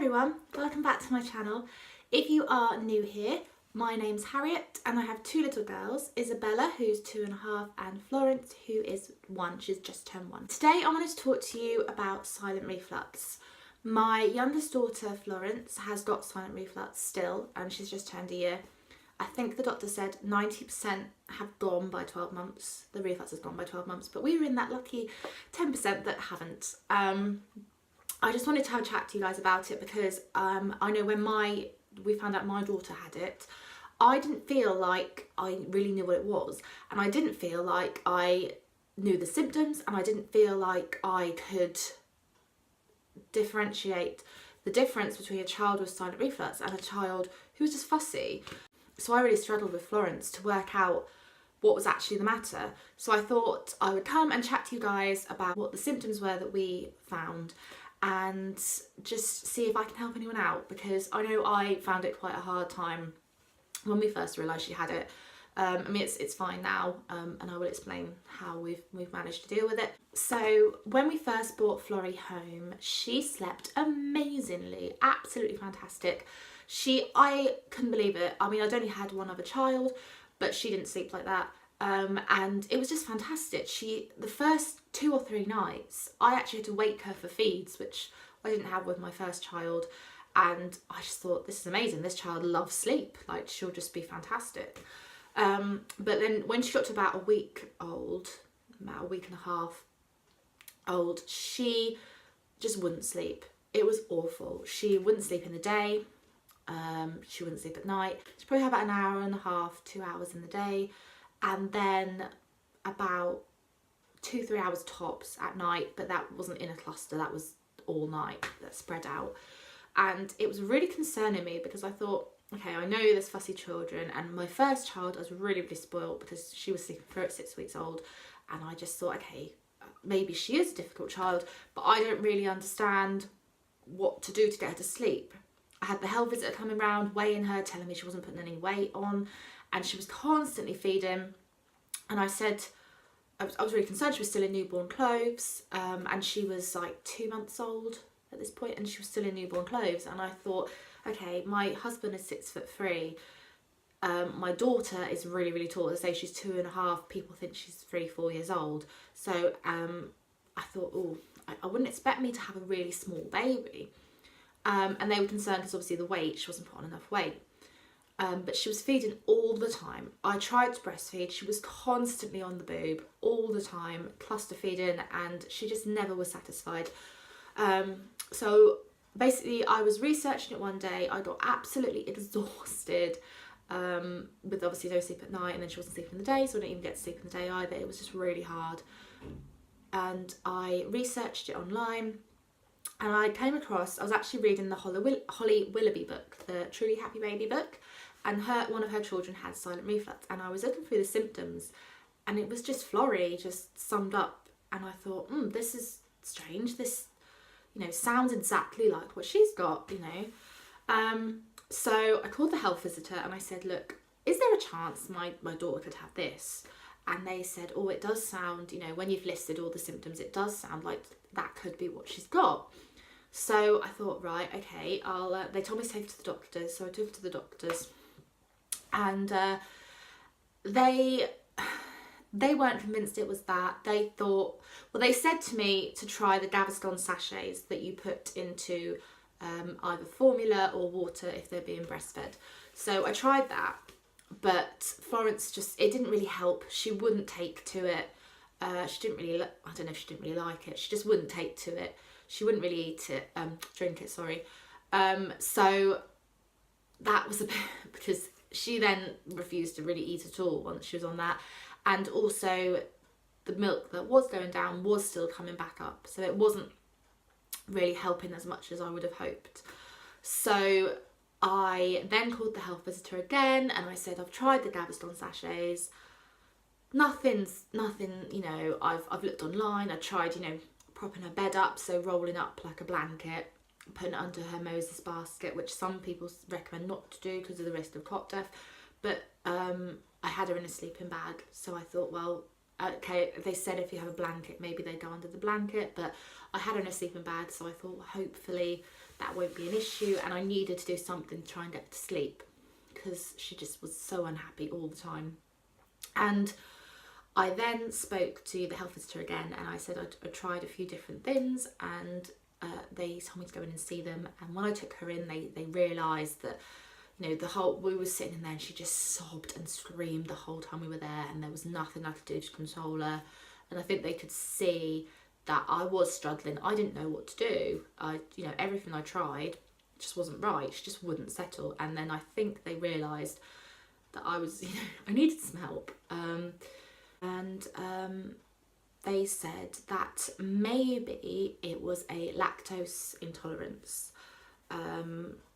everyone, welcome back to my channel. If you are new here, my name's Harriet and I have two little girls, Isabella who's 2.5 and Florence who is 1, she's just turned 1. Today I wanted to talk to you about silent reflux. My youngest daughter Florence has got silent reflux still and she's just turned a year. I think the doctor said 90% have gone by 12 months, the reflux has gone by 12 months, but we were in that lucky 10% that haven't. I just wanted to have a chat to you guys about it because I know when we found out my daughter had it, I didn't feel like I really knew what it was, and I didn't feel like I knew the symptoms, and I didn't feel like I could differentiate the difference between a child with silent reflux and a child who was just fussy. So I really struggled with Florence to work out what was actually the matter. So I thought I would come and chat to you guys about what the symptoms were that we found and just see if I can help anyone out, because I know I found it quite a hard time when we first realised she had it. I mean, it's fine now, and I will explain how we've managed to deal with it. So when we first brought Florrie home, she slept amazingly, absolutely fantastic. I couldn't believe it. I mean, I'd only had one other child, but she didn't sleep like that. And it was just fantastic. The first 2 or 3 nights, I actually had to wake her for feeds, which I didn't have with my first child. And I just thought, this is amazing. This child loves sleep. Like, she'll just be fantastic. But then when she got to about a week old, about a week and a half old, she just wouldn't sleep. It was awful. She wouldn't sleep in the day. She wouldn't sleep at night. She probably had about an hour and a half, 2 hours in the day. And then about 2-3 hours tops at night, but that wasn't in a cluster, that was all night, that spread out. And it was really concerning me because I thought, okay, I know there's fussy children, and my first child I was really, really spoiled because she was sleeping through at 6 weeks old, and I just thought, okay, maybe she is a difficult child, but I don't really understand what to do to get her to sleep. I had the health visitor coming around, weighing her, telling me she wasn't putting any weight on, and she was constantly feeding. And I said, I was really concerned. She was still in newborn clothes, and she was like 2 months old at this point, and she was still in newborn clothes. And I thought, okay, my husband is 6'3". My daughter is really, really tall. They say she's 2.5. People think she's 3-4 years old. So I thought, oh, I wouldn't expect me to have a really small baby. And they were concerned because obviously the weight, she wasn't putting on enough weight. But she was feeding all the time. I tried to breastfeed. She was constantly on the boob all the time, cluster feeding, and she just never was satisfied. So basically I was researching it one day. I got absolutely exhausted with obviously no sleep at night, and then she wasn't sleeping in the day, so I didn't even get to sleep in the day either. It was just really hard. And I researched it online. And I came across, I was actually reading the Holly Willoughby book, the Truly Happy Baby book, and one of her children had silent reflux, and I was looking through the symptoms, and it was just Florrie just summed up, and I thought, this is strange, this, sounds exactly like what she's got, So I called the health visitor and I said, look, is there a chance my daughter could have this? And they said, oh, it does sound, when you've listed all the symptoms, it does sound like that could be what she's got. So I thought, right, okay, they told me to take her to the doctors, so I took her to the doctors, and they weren't convinced it was that. They thought, well, they said to me to try the Gaviscon sachets that you put into either formula or water if they're being breastfed. So I tried that, but Florence it didn't really help. She wouldn't take to it. She didn't really, I don't know if she didn't really like it. She just wouldn't take to it. She wouldn't really eat it, drink it, sorry. So that was a bit, because she then refused to really eat at all once she was on that. And also the milk that was going down was still coming back up. So it wasn't really helping as much as I would have hoped. So I then called the health visitor again and I said, I've tried the Gaviscon sachets. Nothing, I've looked online, I tried, propping her bed up, so rolling up like a blanket, putting it under her Moses basket, which some people recommend not to do because of the risk of cot death, but I had her in a sleeping bag, so I thought, well, okay, they said if you have a blanket, maybe they go under the blanket, but I had her in a sleeping bag, so I thought, well, hopefully that won't be an issue, and I needed to do something to try and get to sleep because she just was so unhappy all the time. And I then spoke to the health visitor again, and I said I tried a few different things, and they told me to go in and see them. And when I took her in, they realised that, you know, we were sitting in there and she just sobbed and screamed the whole time we were there, and there was nothing I could do to console her. And I think they could see that I was struggling. I didn't know what to do. You know, everything I tried just wasn't right. She just wouldn't settle. And then I think they realised that I was, you know, I needed some help. They said that maybe it was a lactose intolerance.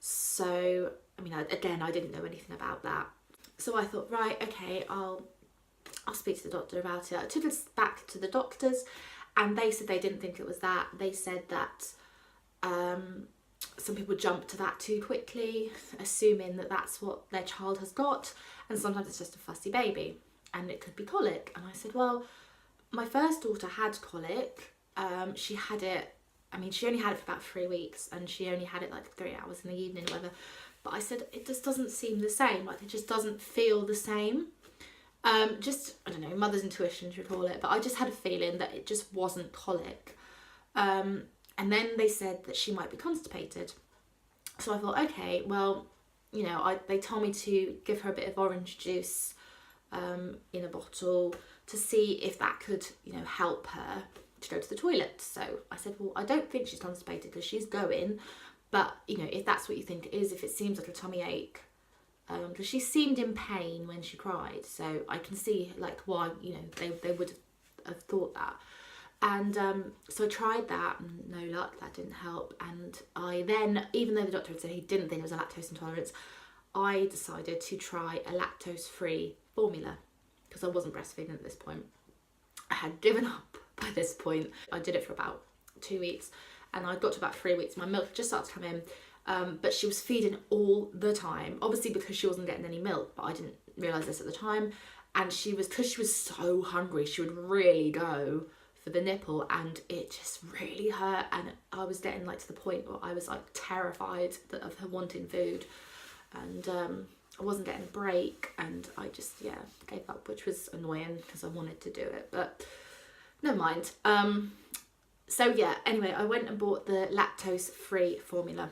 So, I mean, again, I didn't know anything about that. So I thought, right, okay, I'll speak to the doctor about it. I took us back to the doctors, and they said they didn't think it was that. They said that some people jump to that too quickly, assuming that that's what their child has got, and sometimes it's just a fussy baby, and it could be colic. And I said, well, my first daughter had colic. She had it, I mean, she only had it for about 3 weeks, and she only had it like 3 hours in the evening or whatever. But I said, it just doesn't seem the same. Like, it just doesn't feel the same. Just, I don't know, mother's intuition should call it, but I just had a feeling that it just wasn't colic. And then they said that she might be constipated. So I thought, okay, well, you know, they told me to give her a bit of orange juice in a bottle to see if that could, you know, help her to go to the toilet. So I said, well, I don't think she's constipated because she's going, but, you know, if that's what you think it is, if it seems like a tummy ache, because she seemed in pain when she cried, so I can see like why, you know, they would have thought that. And so I tried that, and no luck, that didn't help. And I then, even though the doctor had said he didn't think it was a lactose intolerance, I decided to try a lactose-free formula because I wasn't breastfeeding at this point. I had given up by this point. I did it for about 2 weeks, and I got to about 3 weeks. My milk just started to come in, but she was feeding all the time, obviously because she wasn't getting any milk, but I didn't realise this at the time. And because she was so hungry, she would really go for the nipple, and it just really hurt. And I was getting like to the point where I was like terrified of her wanting food, and I wasn't getting a break, and I just, yeah, gave up, which was annoying because I wanted to do it, but never mind. So yeah, anyway, I went and bought the lactose-free formula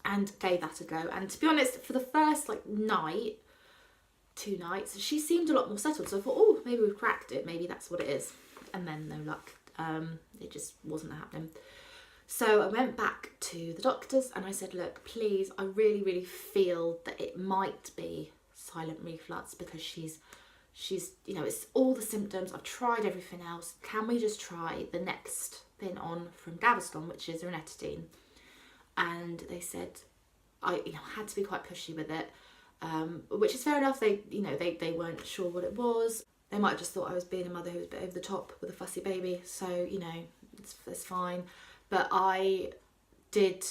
and gave that a go. And to be honest, for the first like 2 nights, she seemed a lot more settled. So I thought, oh, maybe we've cracked it. Maybe that's what it is. And then no luck. It just wasn't happening. So I went back to the doctors and I said, look, please, I really, really feel that it might be silent reflux because she's, you know, it's all the symptoms. I've tried everything else. Can we just try the next thing on from Gaviscon, which is ranitidine? And they said I, you know, had to be quite pushy with it, which is fair enough. They, you know, they weren't sure what it was. They might have just thought I was being a mother who was a bit over the top with a fussy baby. So, you know, it's fine. But I did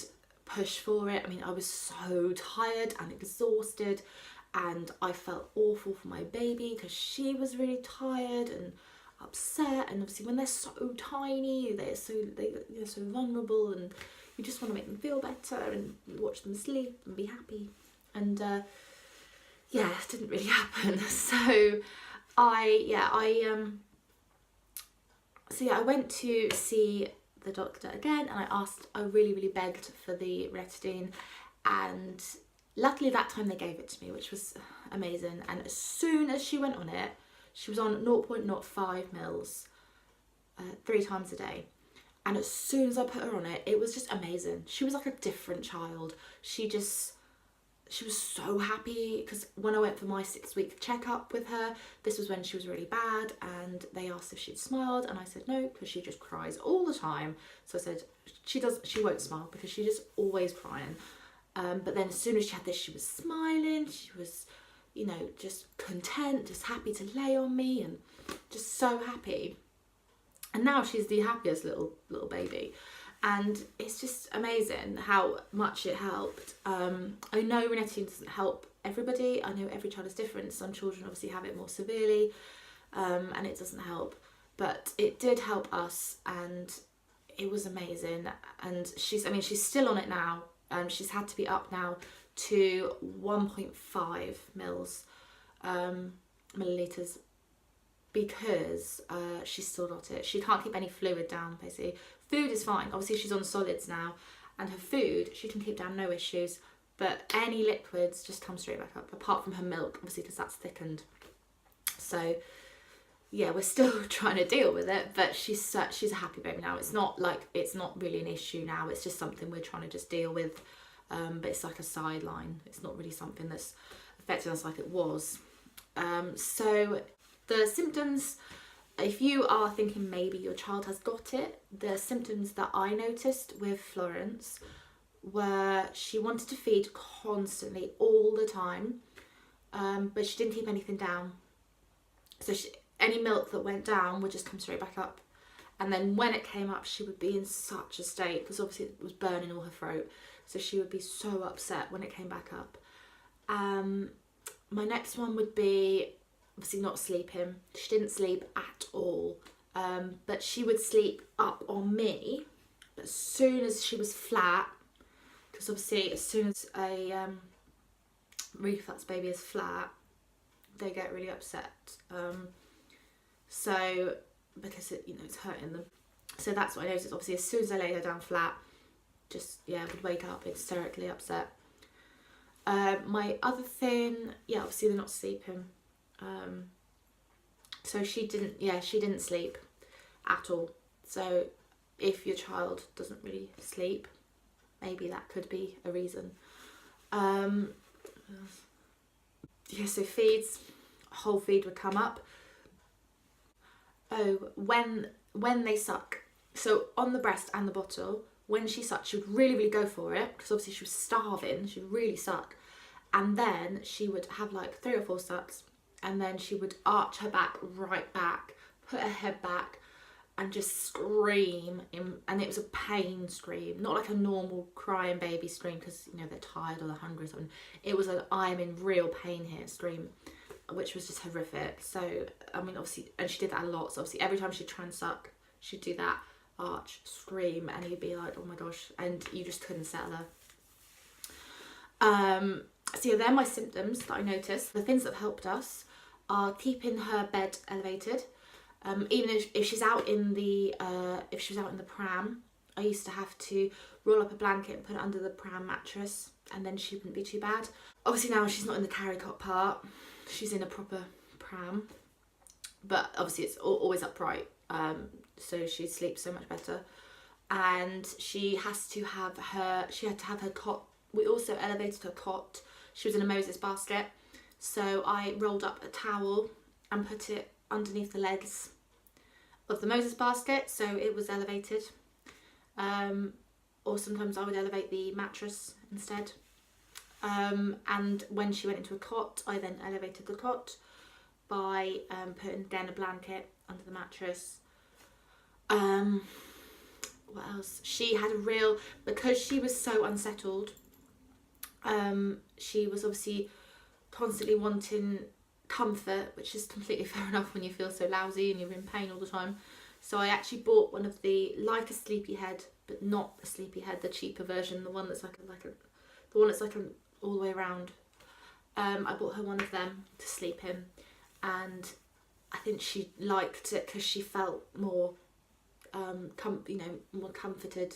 push for it. I mean, I was so tired and exhausted, and I felt awful for my baby because she was really tired and upset. And obviously when they're so tiny, they're so vulnerable, and you just want to make them feel better and watch them sleep and be happy. And yeah, it didn't really happen. So I went to see the doctor again, and I really, really begged for the ranitidine, and luckily that time they gave it to me, which was amazing. And as soon as she went on it, she was on 0.05 mils 3 times a day. And as soon as I put her on it, it was just amazing. She was like a different child. She was so happy, because when I went for my 6-week checkup with her, this was when she was really bad, and they asked if she'd smiled, and I said no, because she just cries all the time. So I said she won't smile because she's just always crying. But then as soon as she had this, she was smiling. She was, you know, just content, just happy to lay on me, and just so happy. And now she's the happiest little baby. And it's just amazing how much it helped. I know ranitidine doesn't help everybody. I know every child is different. Some children obviously have it more severely, and it doesn't help. But it did help us, and it was amazing. And she's still on it now. She's had to be up now to 1.5 milliliters because she's still got it. She can't keep any fluid down, basically. Food is fine. Obviously, she's on solids now, and her food she can keep down, no issues. But any liquids just come straight back up, apart from her milk, obviously, because that's thickened. So yeah, we're still trying to deal with it, but she's a happy baby now. It's not really an issue now. It's just something we're trying to just deal with. But it's like a sideline. It's not really something that's affecting us like it was. So the symptoms, if you are thinking maybe your child has got it, the symptoms that I noticed with Florence were she wanted to feed constantly all the time, but she didn't keep anything down. So any milk that went down would just come straight back up. And then when it came up, she would be in such a state, because obviously it was burning all her throat. So she would be so upset when it came back up. My next one would be obviously not sleeping. She didn't sleep at all. But she would sleep up on me. But as soon as she was flat, because obviously as soon as a reflux baby is flat, they get really upset. So because it's hurting them. So that's what I noticed. Obviously as soon as I laid her down flat, would wake up hysterically upset. My other thing, obviously they're not sleeping. So she didn't sleep at all. So if your child doesn't really sleep, maybe that could be a reason. So feeds, whole feed would come up. Oh, when they suck, so on the breast and the bottle, when she sucked, she would really, really go for it, because obviously she was starving, she would really suck. And then she would have like 3 or 4 sucks, and then she would arch her back right back, put her head back, and just scream. And it was a pain scream, not like a normal crying baby scream, because they're tired or they're hungry or something. It was an I'm in real pain here scream, which was just horrific. So obviously, and she did that a lot. So obviously every time she'd try and suck, she'd do that arch scream, and you'd be like, oh my gosh, and you just couldn't settle her. So they're my symptoms that I noticed. The things that have helped us are keeping her bed elevated. Even if she's out in the pram, I used to have to roll up a blanket and put it under the pram mattress, and then she wouldn't be too bad. Obviously now she's not in the carry cot part, she's in a proper pram, but obviously it's always upright, so she sleeps so much better. And she had to have her cot. We also elevated her cot. She was in a Moses basket, so I rolled up a towel and put it underneath the legs of the Moses basket, so it was elevated. Or sometimes I would elevate the mattress instead. And when she went into a cot, I then elevated the cot by putting again a blanket under the mattress. What else? She had because she was so unsettled, she was obviously constantly wanting comfort, which is completely fair enough when you feel so lousy and you're in pain all the time. So I actually bought one of the, like a sleepy head, but not a sleepy head, the cheaper version, the one that's like all the way around. I bought her one of them to sleep in, and I think she liked it because she felt more more comforted,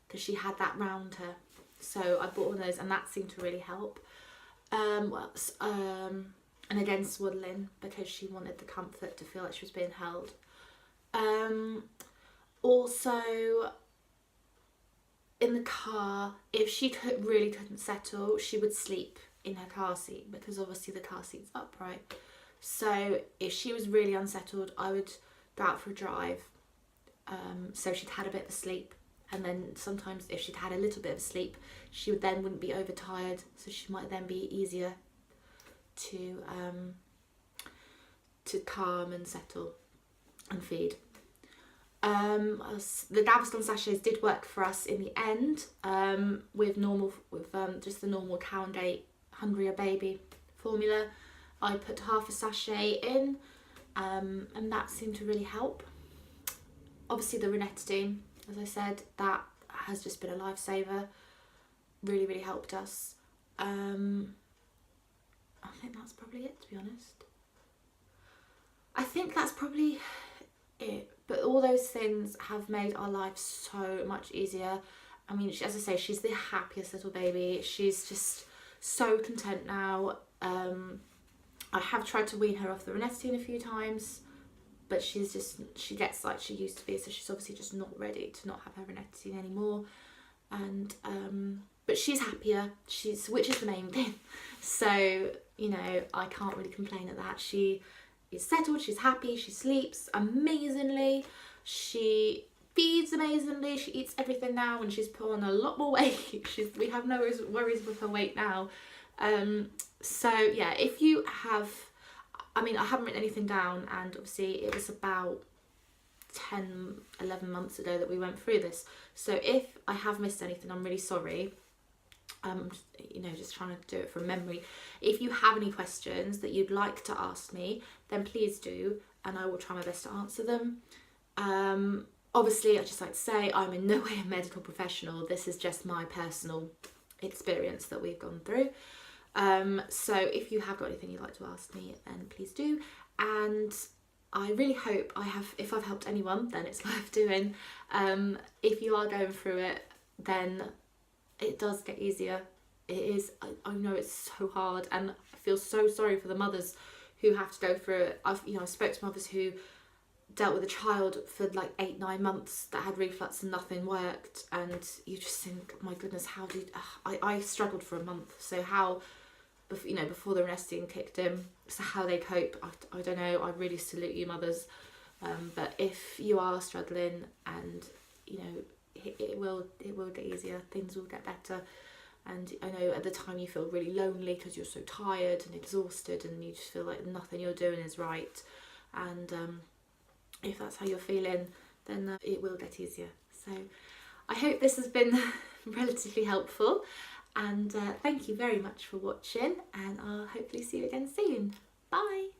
because she had that round her. So I bought one of those, and that seemed to really help. And again, swaddling, because she wanted the comfort to feel like she was being held. Also, in the car, if she really couldn't settle, she would sleep in her car seat, because obviously the car seat's upright. So if she was really unsettled, I would go out for a drive, so she'd had a bit of a sleep. And then sometimes if she'd had a little bit of sleep, she wouldn't be overtired, so she might then be easier to calm and settle and feed. The Gaviscon sachets did work for us in the end, with just the normal cow and gate Hungrier Baby formula. I put half a sachet in, and that seemed to really help. Obviously the ranitidine, as I said, that has just been a lifesaver. Really, really helped us. I think that's probably it, to be honest. I think that's probably it. But all those things have made our life so much easier. I mean, as I say, she's the happiest little baby. She's just so content now. I have tried to wean her off the ranitidine a few times, but she gets like she used to be, so she's obviously just not ready to not have her ranitidine anymore. And but she's happier, which is the main thing. So, you know, I can't really complain at that. She is settled, she's happy, she sleeps amazingly, she feeds amazingly, she eats everything now, and she's put on a lot more weight. We have no worries with her weight now. So yeah, if you have, I mean, I haven't written anything down, and obviously it was about 10-11 months ago that we went through this, so if I have missed anything, I'm really sorry. You know, just trying to do it from memory. If you have any questions that you'd like to ask me, then please do, and I will try my best to answer them. Obviously, I'd just like to say I'm in no way a medical professional. This is just my personal experience that we've gone through. So if you have got anything you'd like to ask me, then please do. And I really hope if I've helped anyone, then it's worth doing. If you are going through it, then it does get easier. It is, I know it's so hard, and I feel so sorry for the mothers who have to go through it. I spoke to mothers who dealt with a child for like 8-9 months that had reflux and nothing worked, and you just think, my goodness, how did I struggled for a month, so how, you know, before the ranitidine kicked in, so how they cope, I don't know. I really salute you mothers, but if you are struggling, and you know, it will get easier, things will get better. And I know at the time you feel really lonely because you're so tired and exhausted, and you just feel like nothing you're doing is right, and if that's how you're feeling, then it will get easier. So I hope this has been relatively helpful, and thank you very much for watching, and I'll hopefully see you again soon. Bye!